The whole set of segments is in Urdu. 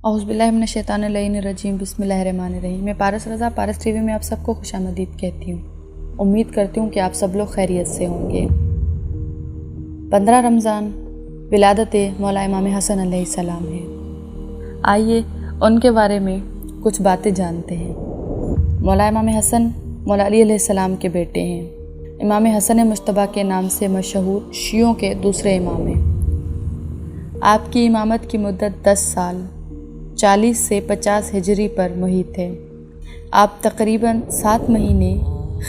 اعوذ باللہ من الشیطان الرجیم بسم اللہ الرحمن الرحیم۔ میں پارس رضا پارس ٹی وی میں آپ سب کو خوش آمدید کہتی ہوں۔ امید کرتی ہوں کہ آپ سب لوگ خیریت سے ہوں گے۔ 15 رمضان ولادت مولا امام حسن علیہ السلام ہے۔ آئیے ان کے بارے میں کچھ باتیں جانتے ہیں۔ مولا امام حسن مولا علی علیہ السلام کے بیٹے ہیں۔ امام حسن مجتبیٰ کے نام سے مشہور شیعوں کے دوسرے امام ہیں۔ آپ کی امامت کی مدت 10 سال 40 سے 50 ہجری پر محیط ہے۔ آپ تقریباً 7 مہینے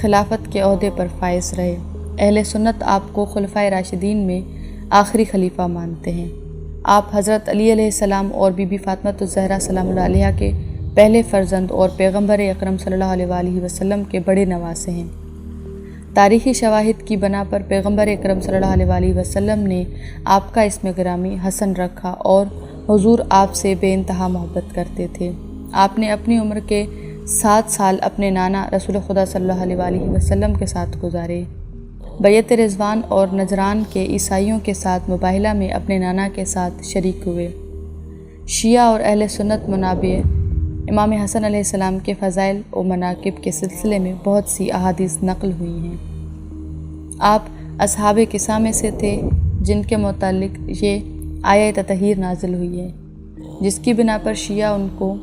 خلافت کے عہدے پر فائز رہے۔ اہل سنت آپ کو خلفائے راشدین میں آخری خلیفہ مانتے ہیں۔ آپ حضرت علی علیہ السلام اور بی بی فاطمہ الزہرا سلام اللہ علیہا کے پہلے فرزند اور پیغمبر اکرم صلی اللہ علیہ وآلہ وسلم کے بڑے نواسے ہیں۔ تاریخی شواہد کی بنا پر پیغمبر اکرم صلی اللہ علیہ وآلہ وسلم نے آپ کا اسم گرامی حسن رکھا اور حضور آپ سے بے انتہا محبت کرتے تھے۔ آپ نے اپنی عمر کے 7 سال اپنے نانا رسول خدا صلی اللہ علیہ وآلہ وسلم کے ساتھ گزارے۔ بیعت رضوان اور نجران کے عیسائیوں کے ساتھ مباہلہ میں اپنے نانا کے ساتھ شریک ہوئے۔ شیعہ اور اہل سنت منابع امام حسن علیہ السلام کے فضائل و مناقب کے سلسلے میں بہت سی احادیث نقل ہوئی ہیں۔ آپ اصحاب کسا میں سے تھے جن کے متعلق یہ آیہ تطہیر نازل ہوئی ہے، جس کی بنا پر شیعہ ان کو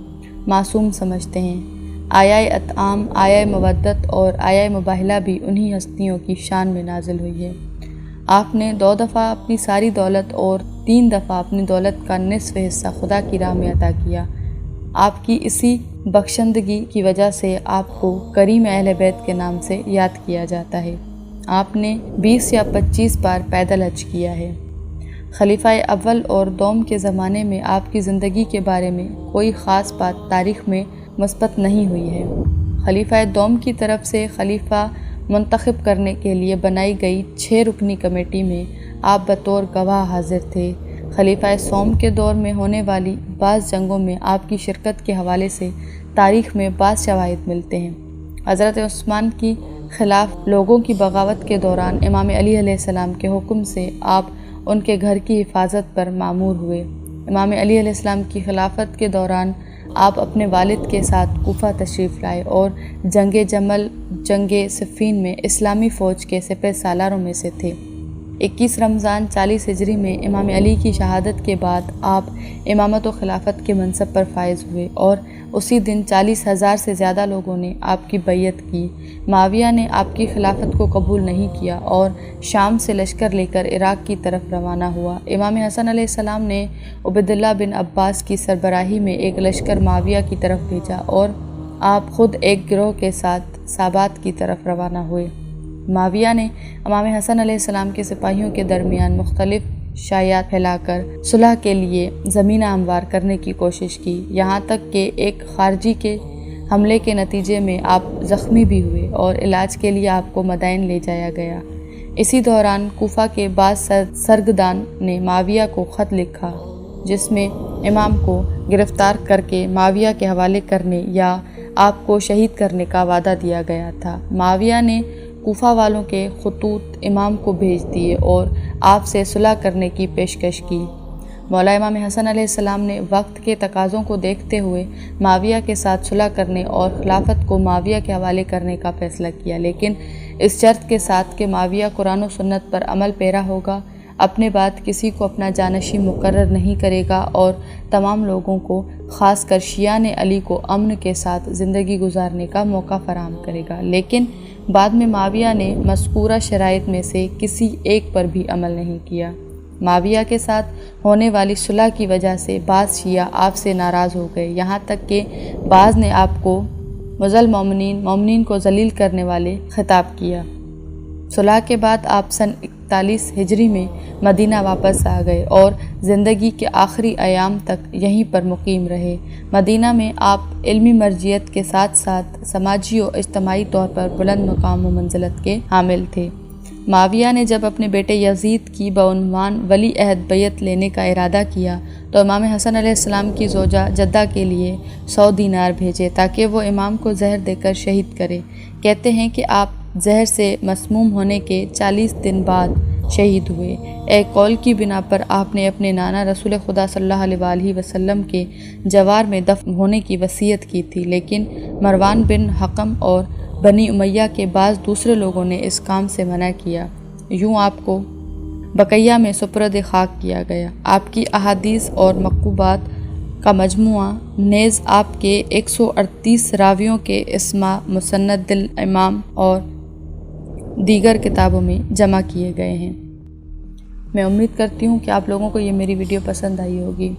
معصوم سمجھتے ہیں۔ آیہ اطعام، آیہ مودت اور آیہ مباہلہ بھی انہی ہستیوں کی شان میں نازل ہوئی ہے۔ آپ نے 2 دفعہ اپنی ساری دولت اور 3 دفعہ اپنی دولت کا نصف حصہ خدا کی راہ میں عطا کیا۔ آپ کی اسی بخشندگی کی وجہ سے آپ کو کریم اہل بیت کے نام سے یاد کیا جاتا ہے۔ آپ نے 20 یا 25 بار پیدل حج کیا ہے۔ خلیفہ اول اور دوم کے زمانے میں آپ کی زندگی کے بارے میں کوئی خاص بات تاریخ میں مثبت نہیں ہوئی ہے۔ خلیفہ دوم کی طرف سے خلیفہ منتخب کرنے کے لیے بنائی گئی 6 رکنی کمیٹی میں آپ بطور گواہ حاضر تھے۔ خلیفہ سوم کے دور میں ہونے والی بعض جنگوں میں آپ کی شرکت کے حوالے سے تاریخ میں بعض شواہد ملتے ہیں۔ حضرت عثمان کی خلاف لوگوں کی بغاوت کے دوران امام علی علیہ السلام کے حکم سے آپ ان کے گھر کی حفاظت پر مامور ہوئے۔ امام علی علیہ السلام کی خلافت کے دوران آپ اپنے والد کے ساتھ کوفہ تشریف لائے اور جنگ جمل، جنگ صفین میں اسلامی فوج کے سپہ سالاروں میں سے تھے۔ 21 رمضان 40 ہجری میں امام علی کی شہادت کے بعد آپ امامت و خلافت کے منصب پر فائز ہوئے اور اسی دن 40,000 سے زیادہ لوگوں نے آپ کی بیعت کی۔ معاویہ نے آپ کی خلافت کو قبول نہیں کیا اور شام سے لشکر لے کر عراق کی طرف روانہ ہوا۔ امام حسن علیہ السلام نے عبیداللہ بن عباس کی سربراہی میں ایک لشکر معاویہ کی طرف بھیجا اور آپ خود ایک گروہ کے ساتھ سابات کی طرف روانہ ہوئے۔ معاویہ نے امام حسن علیہ السلام کے سپاہیوں کے درمیان مختلف شائعات پھیلا کر صلح کے لیے زمینہ ہموار کرنے کی کوشش کی، یہاں تک کہ ایک خارجی کے حملے کے نتیجے میں آپ زخمی بھی ہوئے اور علاج کے لیے آپ کو مدائن لے جایا گیا۔ اسی دوران کوفہ کے بعض سرگردان نے معاویہ کو خط لکھا جس میں امام کو گرفتار کر کے معاویہ کے حوالے کرنے یا آپ کو شہید کرنے کا وعدہ دیا گیا تھا۔ معاویہ نے کوفہ والوں کے خطوط امام کو بھیج دیے اور آپ سے صلح کرنے کی پیشکش کی۔ مولا امام حسن علیہ السلام نے وقت کے تقاضوں کو دیکھتے ہوئے معاویہ کے ساتھ صلح کرنے اور خلافت کو معاویہ کے حوالے کرنے کا فیصلہ کیا، لیکن اس شرط کے ساتھ کہ معاویہ قرآن و سنت پر عمل پیرا ہوگا، اپنے بعد کسی کو اپنا جانشین مقرر نہیں کرے گا اور تمام لوگوں کو، خاص کر شیعان علی کو، امن کے ساتھ زندگی گزارنے کا موقع فراہم کرے گا۔ لیکن بعد میں معاویہ نے مذکورہ شرائط میں سے کسی ایک پر بھی عمل نہیں کیا۔ معاویہ کے ساتھ ہونے والی صلح کی وجہ سے بعض شیعہ آپ سے ناراض ہو گئے، یہاں تک کہ بعض نے آپ کو مذل مومنین، مومنین کو ذلیل کرنے والے خطاب کیا۔ صلح کے بعد آپ سن 41 ہجری میں مدینہ واپس آ گئے اور زندگی کے آخری ایام تک یہیں پر مقیم رہے۔ مدینہ میں آپ علمی مرجعیت کے ساتھ ساتھ سماجی و اجتماعی طور پر بلند مقام و منزلت کے حامل تھے۔ معاویہ نے جب اپنے بیٹے یزید کی بعنوان ولی عہد بیعت لینے کا ارادہ کیا تو امام حسن علیہ السلام کی زوجہ جدہ کے لیے 100 دینار بھیجے تاکہ وہ امام کو زہر دے کر شہید کرے۔ کہتے ہیں کہ آپ زہر سے مسموم ہونے کے 40 دن بعد شہید ہوئے۔ ایک قول کی بنا پر آپ نے اپنے نانا رسول خدا صلی اللہ علیہ وآلہ وسلم کے جوار میں دفن ہونے کی وصیت کی تھی، لیکن مروان بن حکم اور بنی امیہ کے بعض دوسرے لوگوں نے اس کام سے منع کیا۔ یوں آپ کو بقیہ میں سپرد خاک کیا گیا۔ آپ کی احادیث اور مکتوبات کا مجموعہ نیز آپ کے 138 راویوں کے اسماء، مسند الامام اور دیگر کتابوں میں جمع کیے گئے ہیں۔ میں امید کرتی ہوں کہ آپ لوگوں کو یہ میری ویڈیو پسند آئی ہوگی۔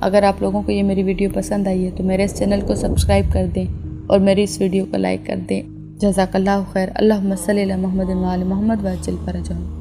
اگر آپ لوگوں کو یہ میری ویڈیو پسند آئی ہے تو میرے اس چینل کو سبسکرائب کر دیں اور میری اس ویڈیو کو لائک کر دیں۔ جزاک اللہ خیر۔ اللہم صلی علی محمد و آل محمد وعجل فرجہم۔